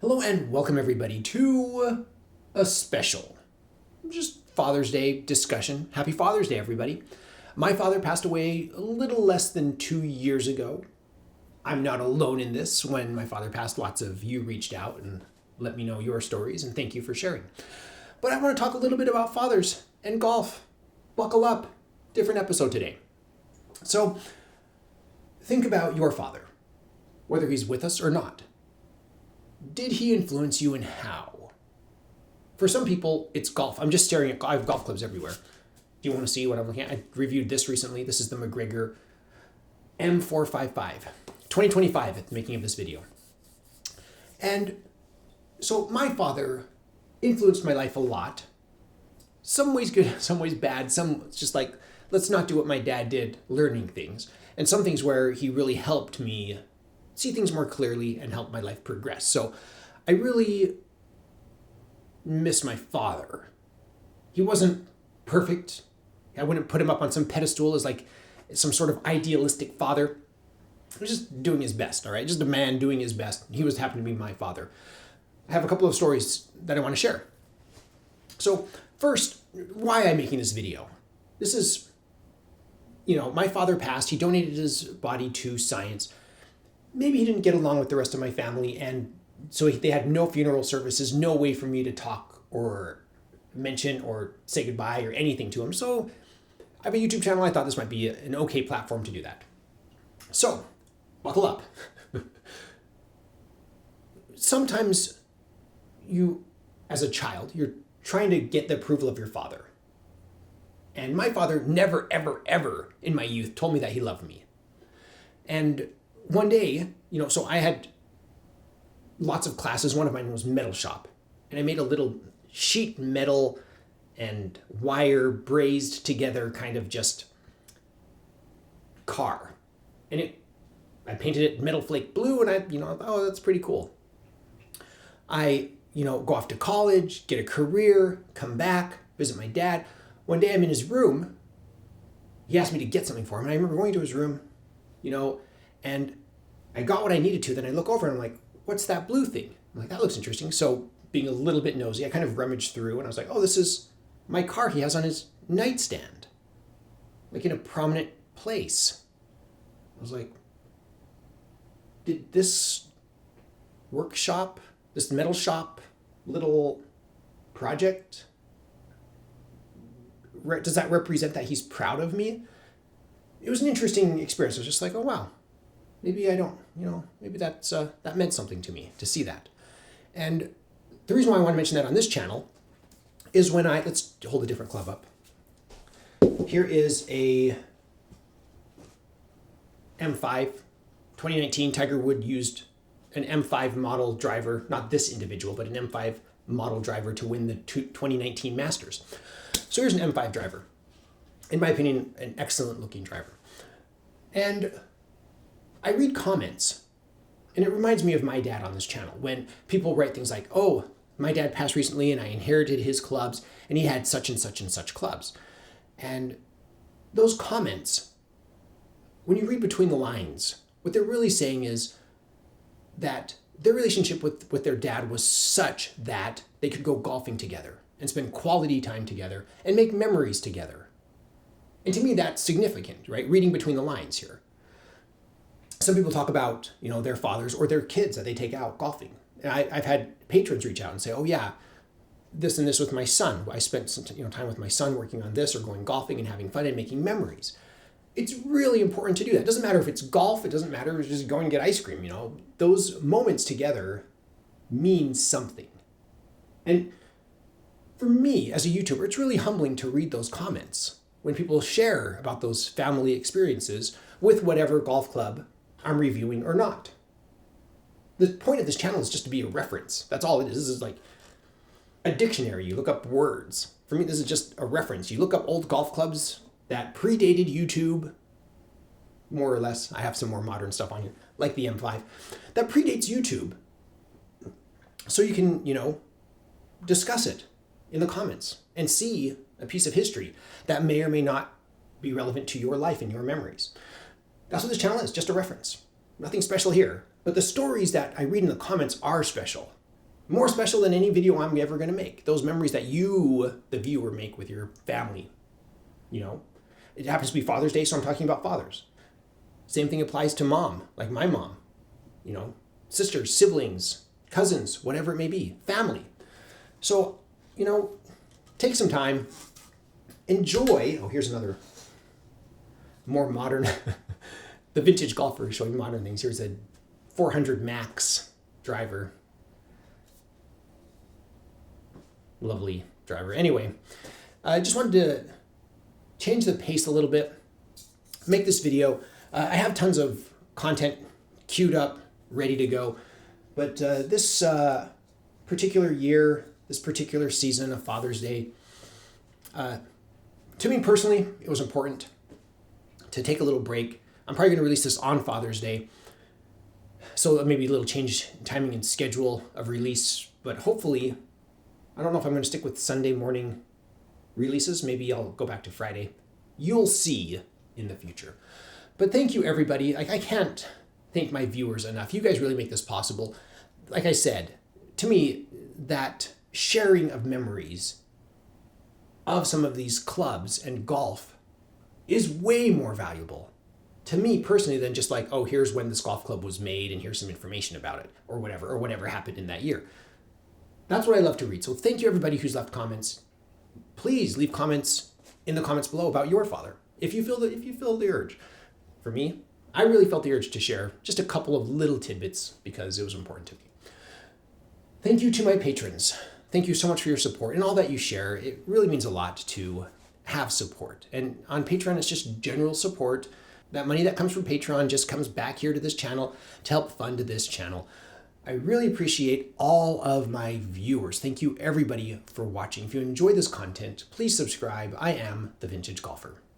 Hello and welcome everybody to a special, just Father's Day discussion. Happy Father's Day, everybody. My father passed away a little less than 2 years ago. I'm not alone in this. When my father passed, lots of you reached out and let me know your stories, and thank you for sharing. But I want to talk a little bit about fathers and golf. Buckle up. Different episode today. So, think about your father, whether he's with us or not. Did he influence you and how? For some people, it's golf. I'm just staring at, I have golf clubs everywhere. Do you want to see what I'm looking at? I reviewed this recently. This is the MacGregor M455, 2025 at the making of this video. And so my father influenced my life a lot. Some ways good, some ways bad. Some it's just like, let's not do what my dad did, learning things. And some things where he really helped me see things more clearly and help my life progress. So I really miss my father. He wasn't perfect. I wouldn't put him up on some pedestal as like some sort of idealistic father. He was just doing his best, all right? Just a man doing his best. He was happened to be my father. I have a couple of stories that I want to share. So first, why I'm making this video. This is, my father passed. He donated his body to science. Maybe he didn't get along with the rest of my family, and so they had no funeral services, no way for me to talk or mention or say goodbye or anything to him. So I have a YouTube channel. I thought this might be an okay platform to do that. So buckle up. Sometimes you, as a child, you're trying to get the approval of your father. And my father never, ever, ever in my youth told me that he loved me. And one day, so I had lots of classes. One of mine was metal shop. And I made a little sheet metal and wire brazed together kind of just car. And I painted it metal flake blue, and I thought, oh, that's pretty cool. I, go off to college, get a career, come back, visit my dad. One day I'm in his room. He asked me to get something for him. And I remember going to his room, and I got what I needed to. Then I look over and I'm like, what's that blue thing? I'm like, that looks interesting. So being a little bit nosy, I kind of rummaged through and I was like, oh, this is my car he has on his nightstand, like in a prominent place. I was like, did this workshop, this metal shop little project, does that represent that he's proud of me? It was an interesting experience. I was just like, oh, wow. Maybe I don't, maybe that meant something to me to see that. And the reason why I want to mention that on this channel is when let's hold a different club up. Here is a M5, 2019. Tiger Woods used an M5 model driver, not this individual, but an M5 model driver to win the 2019 Masters. So here's an M5 driver. In my opinion, an excellent looking driver. And I read comments, and it reminds me of my dad on this channel when people write things like, oh, my dad passed recently and I inherited his clubs and he had such and such and such clubs. And those comments, when you read between the lines, what they're really saying is that their relationship with their dad was such that they could go golfing together and spend quality time together and make memories together. And to me, that's significant, right? Reading between the lines here. Some people talk about, their fathers or their kids that they take out golfing. And I've had patrons reach out and say, oh yeah, this and this with my son. I spent some time with my son working on this or going golfing and having fun and making memories. It's really important to do that. It doesn't matter if it's golf. It doesn't matter if it's just going and get ice cream. Those moments together mean something. And for me as a YouTuber, it's really humbling to read those comments when people share about those family experiences with whatever golf club I'm reviewing or not. The point of this channel is just to be a reference. That's all it is. This is like a dictionary. You look up words. For me, this is just a reference. You look up old golf clubs that predated YouTube, more or less. I have some more modern stuff on here, like the M5, that predates YouTube. So you can, discuss it in the comments and see a piece of history that may or may not be relevant to your life and your memories. That's what this channel is, just a reference. Nothing special here. But the stories that I read in the comments are special. More special than any video I'm ever going to make. Those memories that you, the viewer, make with your family. You know, it happens to be Father's Day, so I'm talking about fathers. Same thing applies to mom, like my mom. You know, sisters, siblings, cousins, whatever it may be, family. So, you know, take some time, enjoy. Oh, here's another more modern, the vintage golfer showing modern things. Here's a 400 Max driver. Lovely driver. Anyway, I just wanted to change the pace a little bit, make this video. I have tons of content queued up, ready to go. But this particular year, this particular season of Father's Day, to me personally, it was important to take a little break. I'm probably going to release this on Father's Day, so maybe a little change in timing and schedule of release. But hopefully, I don't know if I'm going to stick with Sunday morning releases. Maybe I'll go back to Friday. You'll see in the future. But thank you, everybody. I can't thank my viewers enough. You guys really make this possible. Like I said, to me, that sharing of memories of some of these clubs and golf is way more valuable to me personally than just like, oh, here's when this golf club was made and here's some information about it or whatever happened in that year. That's what I love to read. So thank you, everybody who's left comments. Please leave comments in the comments below about your father if you feel the urge. For me, I really felt the urge to share just a couple of little tidbits because it was important to me. Thank you to my patrons. Thank you so much for your support and all that you share. It really means a lot to have support. And on Patreon, it's just general support. That money that comes from Patreon just comes back here to this channel to help fund this channel. I really appreciate all of my viewers. Thank you, everybody, for watching. If you enjoy this content, please subscribe. I am The Vintage Golfer.